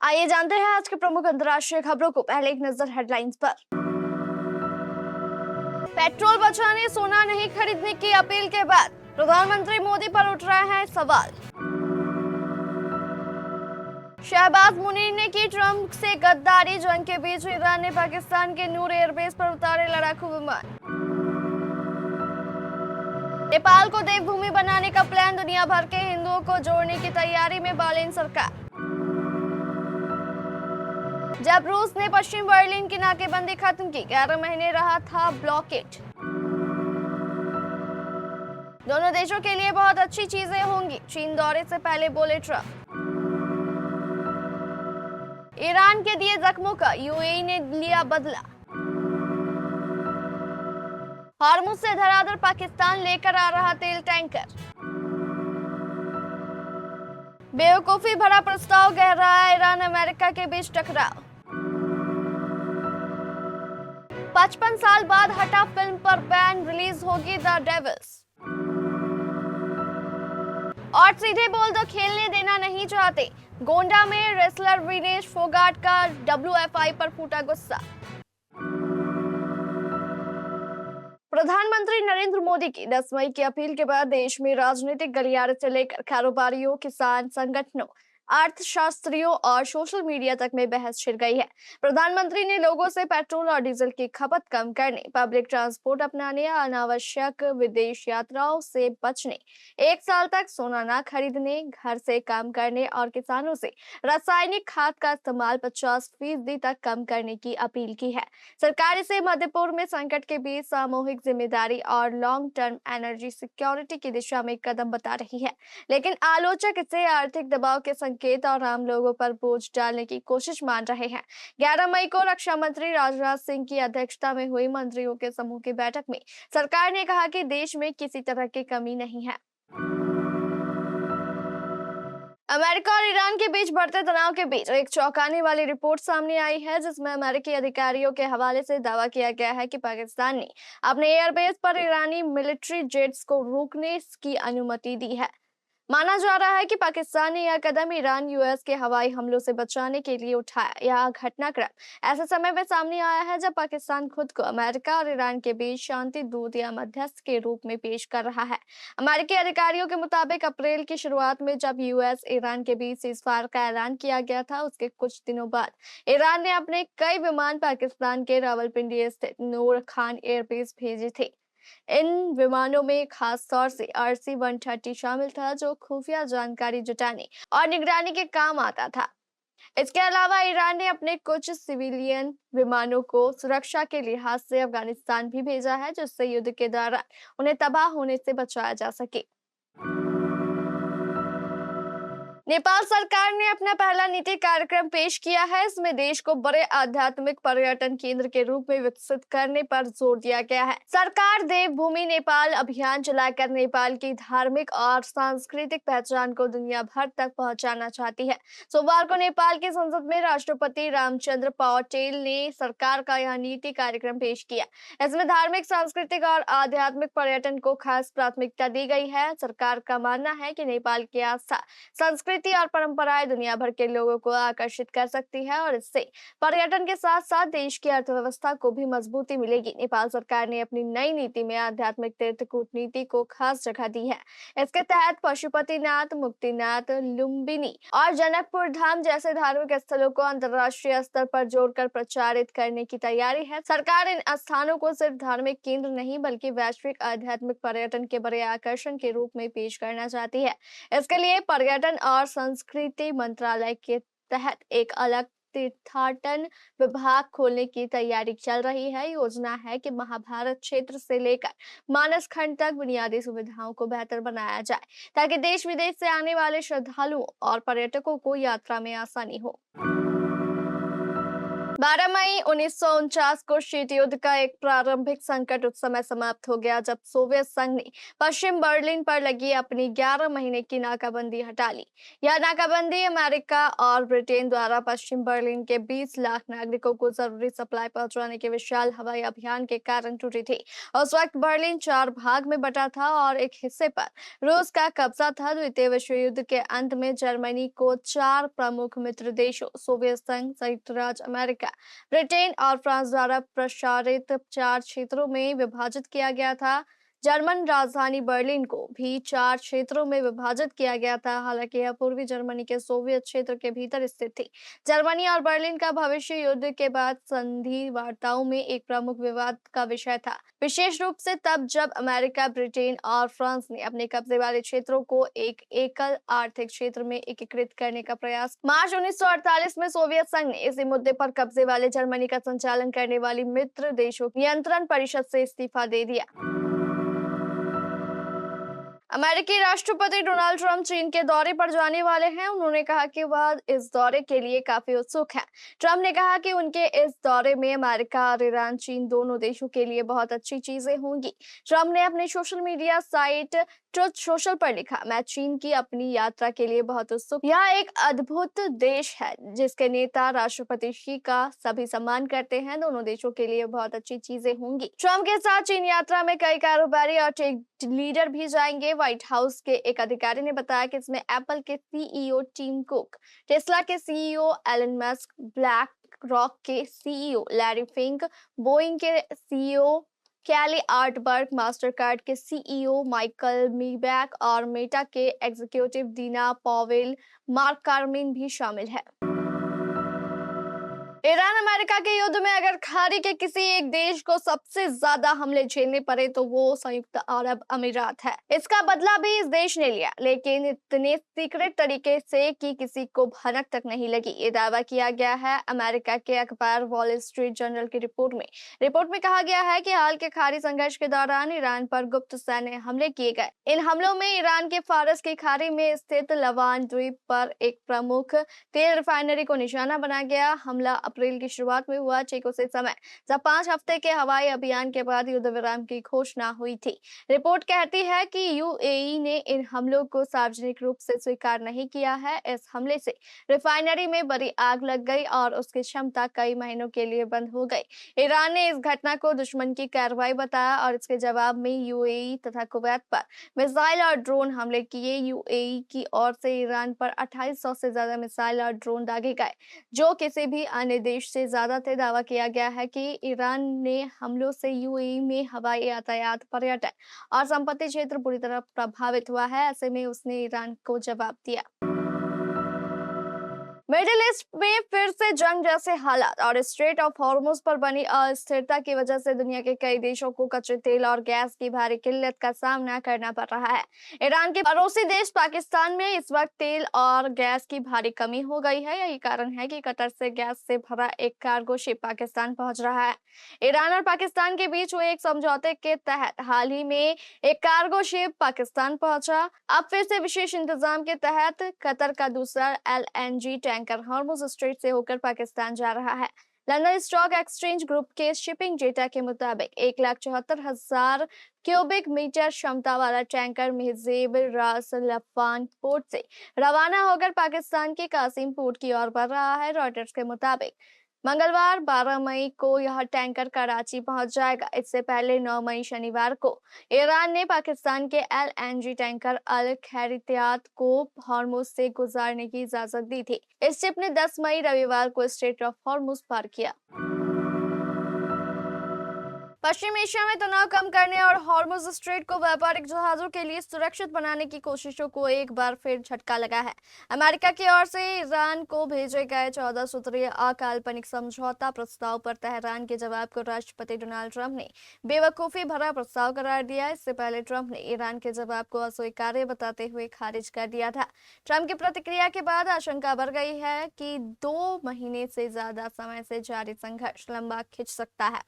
आइए जानते हैं आज के प्रमुख अंतर्राष्ट्रीय खबरों को। पहले एक नजर हेडलाइंस पर। पेट्रोल बचाने सोना नहीं खरीदने की अपील के बाद प्रधानमंत्री मोदी पर उठ रहे हैं सवाल। शहबाज मुनीर ने की ट्रंप से गद्दारी। जंग के बीच ईरान ने पाकिस्तान के नूर एयरबेस पर उतारे लड़ाकू विमान। नेपाल को देवभूमि बनाने का प्लान। दुनिया भर के हिंदुओं को जोड़ने की तैयारी में बालेन सरकार। जब रूस ने पश्चिम बर्लिन की नाकेबंदी खत्म की, 11 महीने रहा था ब्लॉकेड। दोनों देशों के लिए बहुत अच्छी चीजें होंगी, चीन दौरे से पहले बोले ट्रंप। ईरान के दिए जख्मों का यूएई ने लिया बदला। हॉर्मुज से धराधर पाकिस्तान लेकर आ रहा तेल टैंकर। बेवकूफी भरा प्रस्ताव कह रहा है ईरान अमेरिका के बीच टकराव। 55 साल बाद हटा फिल्म पर बैन। रिलीज होगी द डेविल्स। और सीधे बोल दो खेलने देना नहीं चाहते। गोंडा में रेसलर विनेश फोगाट का WFI पर फूटा गुस्सा। प्रधानमंत्री नरेंद्र मोदी की 10 मई की अपील के बाद देश में राजनीतिक गलियारे से लेकर कारोबारियों, किसान संगठनों, अर्थशास्त्रियों और सोशल मीडिया तक में बहस छिड़ गई है। प्रधानमंत्री ने लोगों से पेट्रोल और डीजल की खपत कम करने, पब्लिक ट्रांसपोर्ट अपनाने, अनावश्यक विदेश यात्राओं से बचने, 1 साल तक सोना न खरीदने, घर से काम करने और किसानों से रासायनिक खाद का इस्तेमाल 50% तक कम करने की अपील की है। सरकार इसे मध्यपूर्व में संकट के बीच सामूहिक जिम्मेदारी और लॉन्ग टर्म एनर्जी सिक्योरिटी की दिशा में कदम बता रही है, लेकिन आलोचक इसे आर्थिक दबाव के संकेत और आम लोगों पर बोझ डालने की कोशिश मान रहे हैं। 11 मई को रक्षा मंत्री राजनाथ सिंह की अध्यक्षता में हुई मंत्रियों के समूह की बैठक में सरकार ने कहा कि देश में किसी तरह की कमी नहीं है। अमेरिका और ईरान के बीच बढ़ते तनाव के बीच एक चौंकाने वाली रिपोर्ट सामने आई है, जिसमें अमेरिकी अधिकारियों के हवाले से दावा किया गया है कि पाकिस्तान ने अपने एयरबेस पर ईरानी मिलिट्री जेट्स को रोकने की अनुमति दी है। माना जा रहा है कि पाकिस्तान ने यह कदम ईरान यूएस के हवाई हमलों से बचाने के लिए उठाया। यह घटनाक्रम ऐसे समय में सामने आया है जब पाकिस्तान खुद को अमेरिका और ईरान के बीच शांति दूत या मध्यस्थ के रूप में पेश कर रहा है। अमेरिकी अधिकारियों के मुताबिक अप्रैल की शुरुआत में जब यूएस ईरान के बीच सीजफायर का ऐलान किया गया था, उसके कुछ दिनों बाद ईरान ने अपने कई विमान पाकिस्तान के रावलपिंडी स्थित नूर खान एयरबेस भेजे थे। इन विमानों में खास तौर से RC-130 शामिल था, जो खुफिया जानकारी जुटाने और निगरानी के काम आता था। इसके अलावा ईरान ने अपने कुछ सिविलियन विमानों को सुरक्षा के लिहाज से अफगानिस्तान भी भेजा है, जिससे युद्ध के दौरान उन्हें तबाह होने से बचाया जा सके। नेपाल सरकार ने अपना पहला नीति कार्यक्रम पेश किया है। इसमें देश को बड़े आध्यात्मिक पर्यटन केंद्र के रूप में विकसित करने पर जोर दिया गया है। सरकार देवभूमि नेपाल अभियान चलाकर नेपाल की धार्मिक और सांस्कृतिक पहचान को दुनिया भर तक पहुंचाना चाहती है। सोमवार को नेपाल की संसद में राष्ट्रपति रामचंद्र पौडेल ने सरकार का यह नीति कार्यक्रम पेश किया। इसमें धार्मिक, सांस्कृतिक और आध्यात्मिक पर्यटन को खास प्राथमिकता दी गई है। सरकार का मानना है कि नेपाल की आस्था, संस्कृति और परंपराएं दुनिया भर के लोगों को आकर्षित कर सकती है और इससे पर्यटन के साथ साथ देश की अर्थव्यवस्था को भी मजबूती मिलेगी। नेपाल सरकार ने अपनी नई नीति में आध्यात्मिक तीर्थ कूटनीति को खास जगह दी है। इसके तहत पशुपतिनाथ, मुक्तिनाथ, लुम्बिनी और जनकपुर धाम जैसे धार्मिक स्थलों को अंतर्राष्ट्रीय स्तर पर जोड़कर प्रचारित करने की तैयारी है। सरकार इन स्थानों को सिर्फ धार्मिक केंद्र नहीं बल्कि वैश्विक आध्यात्मिक पर्यटन के बड़े आकर्षण के रूप में पेश करना चाहती है। इसके लिए पर्यटन और संस्कृति मंत्रालय के तहत एक अलग तीर्थाटन विभाग खोलने की तैयारी चल रही है। योजना है कि महाभारत क्षेत्र से लेकर मानस खंड तक बुनियादी सुविधाओं को बेहतर बनाया जाए, ताकि देश विदेश से आने वाले श्रद्धालुओं और पर्यटकों को यात्रा में आसानी हो। 12 मई 1949 को शीत युद्ध का एक प्रारंभिक संकट उस समय समाप्त हो गया जब सोवियत संघ ने पश्चिम बर्लिन पर लगी अपनी 11 महीने की नाकाबंदी हटा ली। यह नाकाबंदी अमेरिका और ब्रिटेन द्वारा पश्चिम बर्लिन के 20 लाख नागरिकों को जरूरी सप्लाई पहुंचाने के विशाल हवाई अभियान के कारण टूटी थी। उस वक्त बर्लिन 4 भाग में बटा था और एक हिस्से पर रूस का कब्जा था। द्वितीय विश्व युद्ध के अंत में जर्मनी को 4 प्रमुख मित्र देशों सोवियत संघ, संयुक्त राज्य अमेरिका, ब्रिटेन और फ्रांस द्वारा प्रसारित 4 क्षेत्रों में विभाजित किया गया था। जर्मन राजधानी बर्लिन को भी 4 क्षेत्रों में विभाजित किया गया था। हालांकि यह पूर्वी जर्मनी के सोवियत क्षेत्र के भीतर स्थित थी। जर्मनी और बर्लिन का भविष्य युद्ध के बाद संधि वार्ताओं में एक प्रमुख विवाद का विषय था, विशेष रूप से तब जब अमेरिका, ब्रिटेन और फ्रांस ने अपने कब्जे वाले क्षेत्रों को एक एकल आर्थिक क्षेत्र में एकीकृत करने का प्रयास। मार्च 1948 में सोवियत संघ ने इसी मुद्दे पर कब्जे वाले जर्मनी का संचालन करने वाली मित्र देशों नियंत्रण परिषद से इस्तीफा दे दिया। अमेरिकी राष्ट्रपति डोनाल्ड ट्रंप चीन के दौरे पर जाने वाले हैं। उन्होंने कहा कि वह इस दौरे के लिए काफी उत्सुक हैं। ट्रंप ने कहा कि उनके इस दौरे में अमेरिका और ईरान, चीन दोनों देशों के लिए बहुत अच्छी चीजें होंगी। ट्रंप ने अपने social media site truth social पर लिखा, मैं चीन की अपनी यात्रा के लिए बहुत उत्सुक। यह एक अद्भुत देश है जिसके नेता राष्ट्रपति शी का सभी सम्मान करते हैं। दोनों देशों के लिए बहुत अच्छी चीजें होंगी। ट्रंप के साथ चीन यात्रा में कई कारोबारी और टेक लीडर भी जाएंगे। व्हाइट हाउस के एक अधिकारी ने बताया कि इसमें एप्पल के सीईओ टिम कुक, टेस्ला के CEO Elon Musk, BlackRock के सीईओ लैरी फिंक, बोइंग के सीईओ कैली आर्टबर्ग, मास्टरकार्ड के सीईओ माइकल मीबैक और मेटा के executive Dina Powell, Mark Carmine भी शामिल है। ईरान अमेरिका के युद्ध में अगर खाड़ी के किसी एक देश को सबसे ज्यादा हमले झेलने पड़े तो वो संयुक्त अरब अमीरात है। इसका बदला भी इस देश ने लिया, लेकिन इतने सीक्रेट तरीके से कि किसी को भनक तक नहीं लगी। ये दावा किया गया है अमेरिका के अखबार वॉल स्ट्रीट जर्नल की रिपोर्ट में। रिपोर्ट में कहा गया है कि हाल के खाड़ी संघर्ष के दौरान ईरान पर गुप्त सैन्य हमले किए गए। इन हमलों में ईरान के फारस की खाड़ी में स्थित लवान द्वीप पर एक प्रमुख तेल रिफाइनरी को निशाना बनाया गया। हमला अप्रैल की शुरुआत में हुआ, ठीक उसी समय जब 5 हफ्ते के हवाई अभियान के बाद युद्ध विराम की घोषणा हुई थी। रिपोर्ट कहती है कि यूएई ने इन हमलों को सार्वजनिक रूप से स्वीकार नहीं किया है। इस हमले से रिफाइनरी में बड़ी आग लग गई और उसकी क्षमता कई महीनों के लिए बंद हो गई। ईरान ने इस घटना को दुश्मन की कार्रवाई बताया और इसके जवाब में यूएई तथा कुवैत पर मिसाइल और ड्रोन हमले किए। यूएई की ओर से ईरान पर 2800 से ज्यादा मिसाइल और ड्रोन दागे गए, जो किसी भी अन्य देश से ज्यादा थे। दावा किया गया है कि ईरान ने हमलों से यूएई में हवाई यातायात, पर्यटन और संपत्ति क्षेत्र बुरी तरह प्रभावित हुआ है। ऐसे में उसने ईरान को जवाब दिया। मिडिल ईस्ट में फिर से जंग जैसे हालात और स्ट्रेट ऑफ हॉर्मुज पर बनी अस्थिरता की वजह से दुनिया के कई देशों को कच्चे तेल और गैस की भारी किल्लत का सामना करना पड़ रहा है। ईरान के पड़ोसी देश पाकिस्तान में इस वक्त तेल और गैस की भारी कमी हो गई है। यही कारण है कि कतर से गैस से भरा एक कार्गो शिप पाकिस्तान पहुंच रहा है। ईरान और पाकिस्तान के बीच हुए एक समझौते के तहत हाल ही में एक कार्गो शिप पाकिस्तान पहुंचा। अब फिर से विशेष इंतजाम के तहत कतर का दूसरा एलएनजी टैंकर हॉर्मुज स्ट्रेट से होकर पाकिस्तान जा रहा है। लंदन स्टॉक एक्सचेंज ग्रुप के शिपिंग डेटा के मुताबिक 1,74,000 क्यूबिक मीटर क्षमता वाला टैंकर महजेब रास लफान पोर्ट से रवाना होकर पाकिस्तान के कासिम पोर्ट की ओर बढ़ रहा है। रॉयटर्स के मुताबिक मंगलवार 12 मई को यह टैंकर कराची पहुंच जाएगा। इससे पहले 9 मई शनिवार को ईरान ने पाकिस्तान के एलएनजी टैंकर अल खैरियत को हॉर्मुज से गुजारने की इजाजत दी थी। इस शिप ने 10 मई रविवार को स्ट्रेट ऑफ हॉर्मुज पार किया। पश्चिम एशिया में तनाव कम करने और हॉर्मुज स्ट्रेट को व्यापारिक जहाजों के लिए सुरक्षित बनाने की कोशिशों को एक बार फिर झटका लगा है। अमेरिका की ओर से ईरान को भेजे गए 14 सूत्रीय अकाल्पनिक समझौता प्रस्ताव पर तेहरान के जवाब को राष्ट्रपति डोनाल्ड ट्रंप ने बेवकूफी भरा प्रस्ताव करार दिया। इससे पहले ट्रंप ने ईरान के जवाब को अस्वीकार्य बताते हुए खारिज कर दिया था। ट्रंप की प्रतिक्रिया के बाद आशंका बढ़ गई है कि 2 महीने से ज्यादा समय से जारी संघर्ष लंबा खिंच सकता है।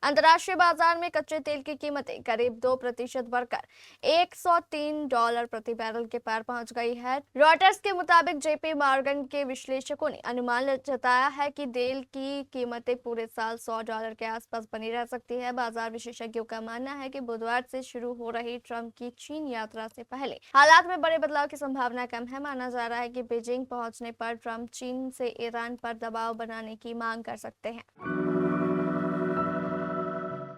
अंतर्राष्ट्रीय बाजार में कच्चे तेल की कीमतें करीब 2% बढ़कर $103 प्रति बैरल के पार पहुंच गई है। रॉयटर्स के मुताबिक जेपी मॉर्गन के विश्लेषकों ने अनुमान जताया है कि तेल की कीमतें पूरे साल $100 के आसपास बनी रह सकती है। बाजार विशेषज्ञों का मानना है कि बुधवार से शुरू हो रही ट्रंप की चीन यात्रा से पहले हालात में बड़े बदलाव की संभावना कम है। माना जा रहा है कि बीजिंग पहुंचने पर ट्रंप चीन से ईरान पर दबाव बनाने की मांग कर सकते हैं।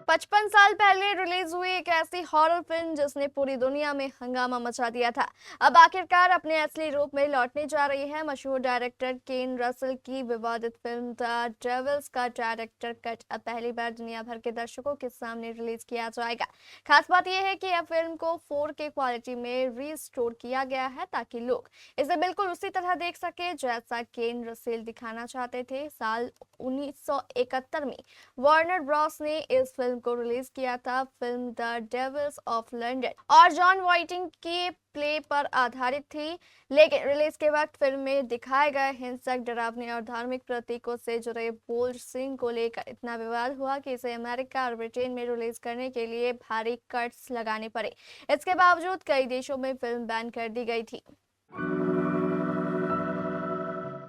55 साल पहले रिलीज हुई एक ऐसी हॉरर फिल्म जिसने पूरी दुनिया में हंगामा मचा दिया था, अब आखिरकार अपने असली रूप में लौटने जा रही है। मशहूर डायरेक्टर केन रसल की विवादित फिल्म द डेविल्स का डायरेक्टर कट अब पहली बार दुनिया भर के दर्शकों के सामने रिलीज किया जाएगा। खास बात यह है कि यह फिल्म को 4K क्वालिटी में रीस्टोर किया गया है ताकि लोग इसे बिल्कुल उसी तरह देख सके जैसा केन रसेल दिखाना चाहते थे। साल 1971 में वार्नर ब्रॉस ने इस फिल्म को रिलीज किया था। Film the devils of London और जॉन वाइटिंग के प्ले पर आधारित थी, लेकिन रिलीज के वक्त फिल्म में दिखाए गए हिंसक, डरावने और धार्मिक प्रतीकों से जुड़े बोल्ड सीन को लेकर इतना विवाद हुआ कि इसे अमेरिका और ब्रिटेन में रिलीज करने के लिए भारी कट्स लगाने पड़े। इसके बावजूद कई देशों में फिल्म बैन कर दी गई थी।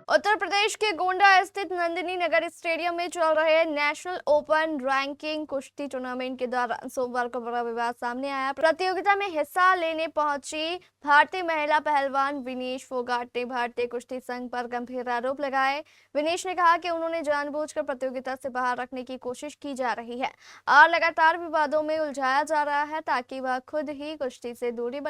उत्तर प्रदेश के गोंडा स्थित नंदिनी नगर स्टेडियम में चल रहे नेशनल ओपन रैंकिंग कुश्ती टूर्नामेंट के दौरान सोमवार को बड़ा विवाद सामने आया। प्रतियोगिता में हिस्सा लेने पहुंची भारतीय महिला पहलवान विनेश फोगाट ने भारतीय कुश्ती संघ पर गंभीर आरोप लगाए। विनेश ने कहा कि उन्होंने जानबूझकर प्रतियोगिता से बाहर रखने की कोशिश की जा रही है और लगातार विवादों में उलझाया जा रहा है ताकि वह खुद ही कुश्ती से दूरी